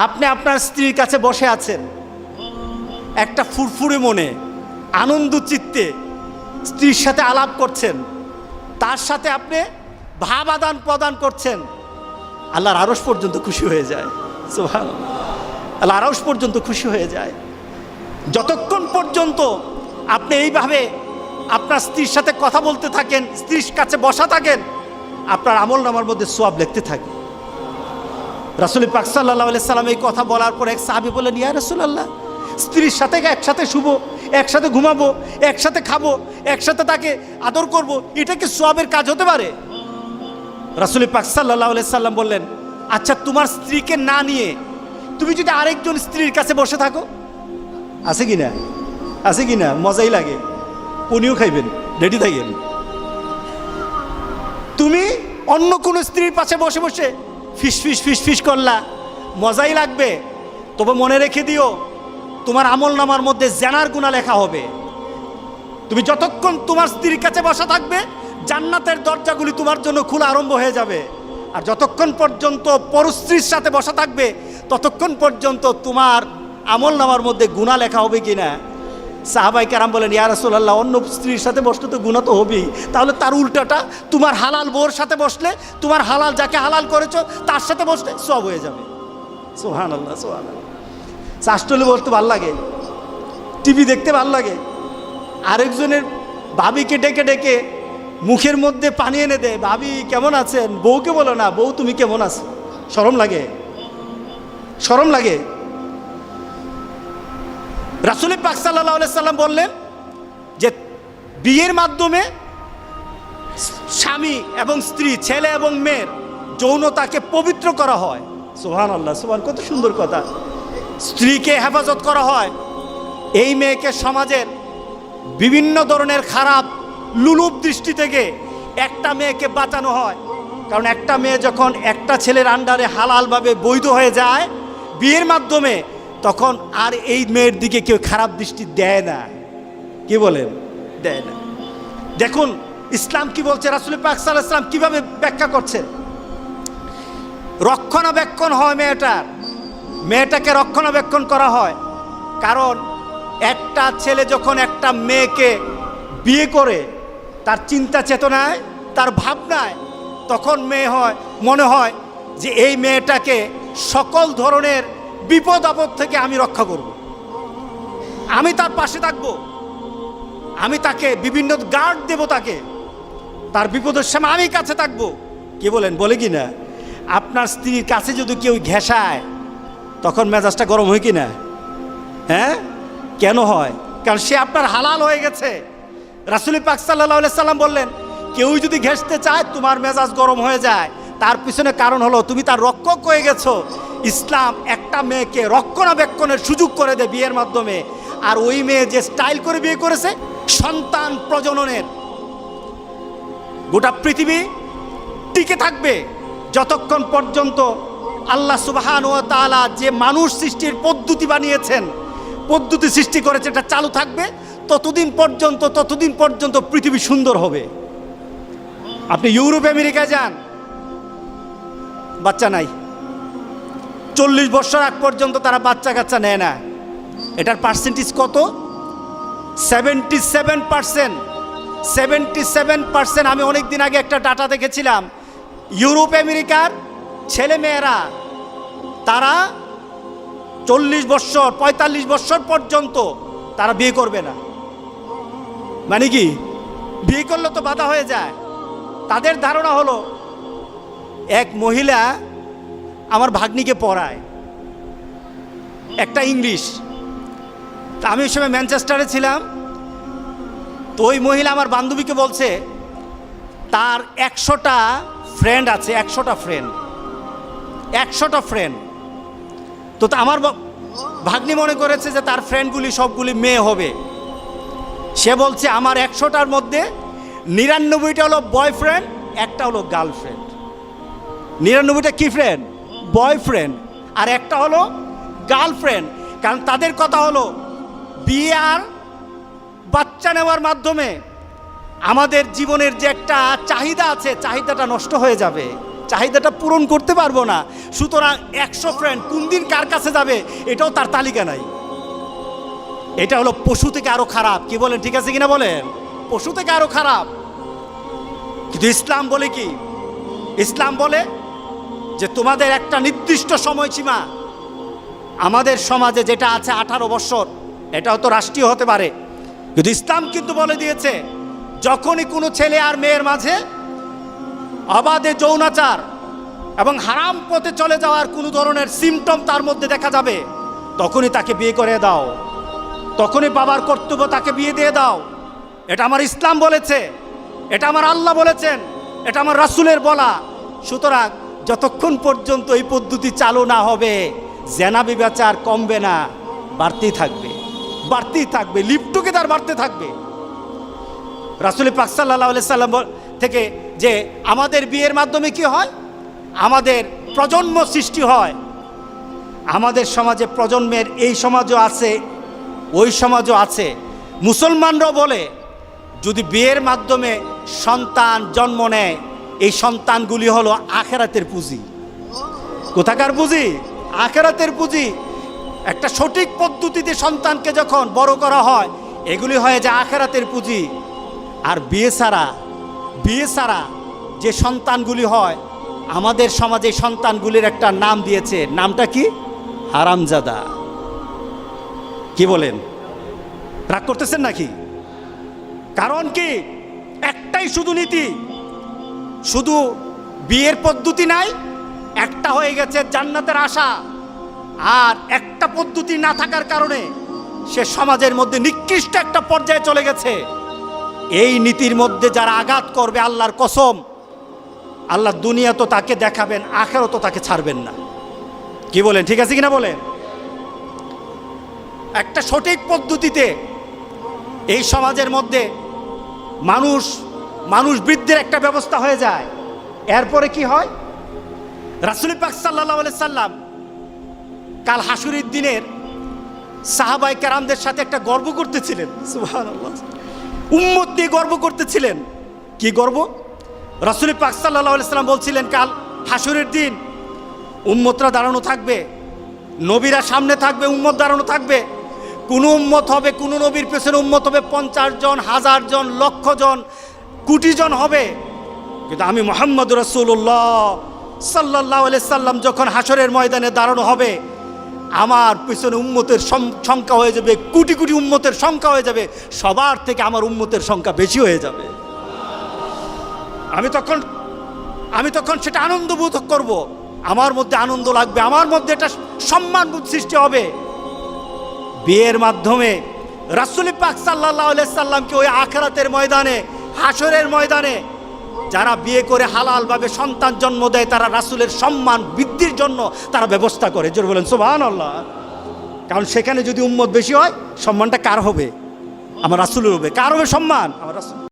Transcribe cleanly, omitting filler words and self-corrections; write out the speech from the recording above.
আপনি আপনার স্ত্রীর কাছে বসে আছেন, একটা ফুরফুরে মনে আনন্দ চিত্তে স্ত্রীর সাথে আলাপ করছেন, তার সাথে আপনি ভাব আদান প্রদান করছেন, আল্লাহর আরশ পর্যন্ত খুশি হয়ে যায়। সুবহানাল্লাহ, আল্লাহর আরশ পর্যন্ত খুশি হয়ে যায়। যতক্ষণ পর্যন্ত আপনি এইভাবে আপনার স্ত্রীর সাথে কথা বলতে থাকেন, স্ত্রীর কাছে বসা থাকেন, আপনার আমলনামার মধ্যে সওয়াব লিখতে থাকে। রাসূল পাক সাল্লাল্লাহু আলাইহি সাল্লাম এই কথা বলার পর এক সাহাবী বললেন, ইয়া রাসূলুল্লাহ, স্ত্রীর সাথে একসাথে শুবো, একসাথে ঘুমাবো, একসাথে খাবো, একসাথে তাকে আদর করব, এটা কি সওয়াবের কাজ হতে পারে? রাসূল পাক সাল্লাল্লাহু আলাইহি সাল্লাম বললেন, আচ্ছা তোমার স্ত্রীকে না নিয়ে তুমি যদি আরেকজন স্ত্রীর কাছে বসে থাকো, আছে কি না? আছে কি না? মজাই লাগে, উনিও খাইবেন, রেডি থাকেন। তুমি অন্য কোনো স্ত্রীর পাশে বসে বসে ফিস ফিস ফিস ফিস করলা, মজাই লাগবে, তবে মনে রেখে দিও তোমার আমলনামার মধ্যে জেনার গুনাহ লেখা হবে। তুমি যতক্ষণ তোমার স্ত্রীর কাছে বসা থাকবে, জান্নাতের দরজাগুলি তোমার জন্য খোলা আরম্ভ হয়ে যাবে। আর যতক্ষণ পর্যন্ত পরস্ত্রীর সাথে বসা থাকবে, ততক্ষণ পর্যন্ত তোমার আমলনামার মধ্যে গুনাহ লেখা হবে কিনা। সাহাবাই কেরাম বলেন, ইয়া রাসূলুল্লাহ, অন্য স্ত্রীর সাথে বসলে তো গুনাহ তো হবেই, তাহলে তার উল্টাটা তোমার হালাল বউর সাথে বসলে, তোমার হালাল যাকে হালাল করেছো তার সাথে বসলে সওয়াব হয়ে যাবে। সুবহানাল্লাহ, সুবহানাল্লাহ। চাষটলে বসতে ভালো লাগে, টিভি দেখতে ভালো লাগে, আরেকজনের ভাবিকে ডেকে ডেকে মুখের মধ্যে পানি এনে দেয়, ভাবি কেমন আছেন, বউকে বলো না, বউ তুমি কেমন আছো। শরম লাগে, শরম লাগে। রাসূল পাক সাল্লাল্লাহু আলাইহি সাল্লাম বললেন যে বিয়ের মাধ্যমে স্বামী এবং স্ত্রী, ছেলে এবং মেয়ের যৌনতাকে পবিত্র করা হয়। সুবহানাল্লাহ, সুবহান, কত সুন্দর কথা। স্ত্রীকে হেফাজত করা হয়, এই মেয়েকে সমাজের বিভিন্ন ধরনের খারাপ লুলুপ দৃষ্টি থেকে একটা মেয়েকে বাঁচানো হয়। কারণ একটা মেয়ে যখন একটা ছেলের আন্ডারে হালালভাবে বৈধ হয়ে যায় বিয়ের মাধ্যমে, তখন আর এই মেয়ের দিকে কেউ খারাপ দৃষ্টি দেয় না। কি বলেন? দেয় না। দেখুন ইসলাম কি বলছে, রাসূল পাক সাল্লাল্লাহু আলাইহি ওয়াসাল্লাম কিভাবে ব্যাখ্যা করছেন। রক্ষণাবেক্ষণ হয় মেয়েটাকে রক্ষণাবেক্ষণ করা হয়। কারণ একটা ছেলে যখন একটা মেয়েকে বিয়ে করে, তার চিন্তা চেতনায়, তার ভাবনায়, তখন মনে হয় যে এই মেয়েটাকে সকল ধরনের বিপদ আপদ থেকে আমি রক্ষা করব, আমি তার পাশে থাকব, আমি তাকে বিভিন্ন গার্ড দেব, তাকে তার বিপদের সময় আমি কাছে থাকব। কি বলেন? বলে কি না? আপনার স্ত্রীর কাছে যদি কেউ ঘেঁষায়, তখন মেজাজটা গরম হয় কি না? হ্যাঁ, কেন হয়? কারণ সে আপনার হালাল হয়ে গেছে। রাসূল পাক সাল্লাল্লাহু আলাইহি সাল্লাম বললেন, কেউ যদি ঘেঁষতে চায় তোমার মেজাজ গরম হয়ে যায়, তার পিছনে কারণ হলো তুমি তার রক্ষক হয়ে গেছো। ইসলাম একটা মেয়েকে রক্ষণাবেক্ষণের সুযোগ করে দেয় বিয়ের মাধ্যমে। আর ওই মেয়ে যে স্টাইল করে বিয়ে করেছে, সন্তান প্রজননের গোটা পৃথিবী টিকে থাকবে যতক্ষণ পর্যন্ত আল্লাহ সুবহানাহু ওয়া তাআলা যে মানুষ সৃষ্টির পদ্ধতি বানিয়েছেন, পদ্ধতি সৃষ্টি করেছে, এটা চালু থাকবে ততদিন পর্যন্ত পৃথিবী সুন্দর হবে। আপনি ইউরোপ আমেরিকায় যান, বাচ্চা নাই, 40 বছর আগ পর্যন্ত তারা বাচ্চা কাচ্চা নেয় না। এটার পার্সেন্টেজ কত? 77%। 77%। আমি অনেক দিন আগে একটা ডাটা দেখেছিলাম, ইউরোপ আমেরিকার ছেলে মেয়েরা তারা 40 বছর 45 বছর পর্যন্ত তারা বিয়ে করবে না। মানে কি? বিয়ে করলে তো বাধা হয়ে যায়। তাদের ধারণা হলো, এক মহিলা আমার ভাগ্নিকে পড়ায় একটা ইংলিশ, আমি ওই সময় ম্যানচেস্টারে ছিলাম। তো ওই মহিলা আমার বান্ধবীকে বলছে তার 100টা ফ্রেন্ড আছে, 100টা ফ্রেন্ড। তো আমার ভাগ্নি মনে করেছে যে তার ফ্রেন্ডগুলি সবগুলি মেয়ে হবে। সে বলছে আমার 100টার মধ্যে 99টা হলো বয়ফ্রেন্ড, একটা হলো গার্লফ্রেন্ড। 99টা কি ফ্রেন্ড? বয়ফ্রেন্ড, আর একটা হলো গার্লফ্রেন্ড। কারণ তাদের কথা হলো বিয়ে আর বাচ্চা নেওয়ার মাধ্যমে আমাদের জীবনের যে একটা চাহিদা আছে, চাহিদাটা নষ্ট হয়ে যাবে। চাহিদাটা পূরণ করতে পারবো না। সুতরাং 100 ফ্রেন্ড কোন দিন কার কাছে যাবে এটাও তার তালিকা নাই। এটা হলো পশু থেকে আরো খারাপ। কি বলেন, ঠিক আছে কিনা বলেন? পশু থেকে আরো খারাপ। কিন্তু ইসলাম বলে কি? ইসলাম বলে যে তোমাদের একটা নির্দিষ্ট সময়সীমা, আমাদের সমাজে যেটা আছে 18 বছর, এটাও তো রাষ্ট্রীয় হতে পারে, কিন্তু ইসলাম কিন্তু বলে দিয়েছে যখনই কোনো ছেলে আর মেয়ের মাঝে অবাধে যৌনাচার এবং হারাম পথে চলে যাওয়ার কোনো ধরনের সিমটম তার মধ্যে দেখা যাবে, তখনই তাকে বিয়ে করে দাও, তখনই বাবার কর্তব্য তাকে বিয়ে দিয়ে দাও। এটা আমার ইসলাম বলেছে, এটা আমার আল্লাহ বলেছেন, এটা আমার রাসূলের বলা। সুতরাং যতক্ষণ পর্যন্ত এই পদ্ধতি চালু না হবে জেনা ব্যভিচার কমবে না, বাড়তেই থাকবে, বাড়তেই থাকবে, লিভ টুগেদার বাড়তে থাকবে। রাসূল পাক সাল্লাল্লাহু আলাইহি সাল্লাম থেকে যে আমাদের বিয়ের মাধ্যমে কি হয়, আমাদের প্রজন্ম সৃষ্টি হয়। আমাদের সমাজে প্রজন্মের এই সমাজও আছে, ওই সমাজও আছে। মুসলমানরাও বলে যদি বিয়ের মাধ্যমে সন্তান জন্ম নেয়, এই সন্তানগুলি হলো আখিরাতের পুঁজি। কোথাকার পুঁজি? আখিরাতের পুঁজি। একটা সঠিক পদ্ধতিতে সন্তানকে যখন বড় করা হয়, এগুলি হয় যে আখিরাতের পুঁজি। আর বিয়ে ছাড়া যে সন্তানগুলি হয়, আমাদের সমাজে সন্তানগুলির একটা নাম দিয়েছে, নামটা কি? হারামজাদা। কি বলেন, রাগ করতেছেন নাকি? কারণ কি? একটাই শুধু নীতি, শুধু বিয়ের পদ্ধতি নাই, একটা হয়ে গেছে জান্নাতের আশা। আর একটা পদ্ধতি না থাকার কারণে সে সমাজের মধ্যে নিকৃষ্ট একটা পর্যায়ে চলে গেছে। এই নীতির মধ্যে যারা আঘাত করবে, আল্লাহর কসম, আল্লাহ দুনিয়া তো তাকে দেখাবেন, আখিরাত তো তাকে ছাড়বেন না। কি বলেন, ঠিক আছে কিনা বলেন? একটা সঠিক পদ্ধতিতে এই সমাজের মধ্যে মানুষ বৃদ্ধির একটা ব্যবস্থা হয়ে যায়। এরপরে কি হয়? রাসূল পাক সাল্লাল্লাহু আলাইহি সাল্লাম কাল হাসুরের দিনের সাহাবায়ে কেরামদের সাথে একটা গর্ব করতেছিলেন। সুবহানাল্লাহ, উম্মত নিয়ে গর্ব করতেছিলেন। কি গর্ব? রাসূল পাক সাল্লাল্লাহু আলাইহি সাল্লাম বলছিলেন কাল হাসুরের দিন উম্মতরা দাঁড়ানো থাকবে, নবীরা সামনে থাকবে, উম্মত দাঁড়ানো থাকবে। কোন উম্মত হবে, কোন নবীর পেছনে উম্মত হবে 50 জন, 1000 জন, লক্ষ জন, কোটি জন হবে। কিন্তু আমি মুহাম্মদ রাসূলুল্লাহ সাল্লাল্লাহু আলাইহি সাল্লাম যখন হাসরের ময়দানে দাঁড়ানো হবে, আমার পেছনে উম্মতের সংখ্যা হয়ে যাবে কোটি কোটি, উম্মতের সংখ্যা হয়ে যাবে, সবার থেকে আমার উম্মতের সংখ্যা বেশি হয়ে যাবে। আমি তখন সেটা আনন্দ বোধ করব, আমার মধ্যে আনন্দ লাগবে, আমার মধ্যে একটা সম্মান বোধ সৃষ্টি হবে। বিয়ের মাধ্যমে রাসূল পাক সাল্লাল্লাহু আলাইহি সাল্লামকে ওই আখিরাতের ময়দানে, হাসরের ময়দানে যারা বিয়ে করে হালালভাবে সন্তান জন্ম দেয়, তারা রাসূলের সম্মান বৃদ্ধির জন্য তারা ব্যবস্থা করে। জোরে বলেন সুবহানাল্লাহ। কারণ সেখানে যদি উম্মত বেশি হয়, সম্মানটা কার হবে? আমার রাসূলের হবে। কার হবে সম্মান? আমার রাসূল।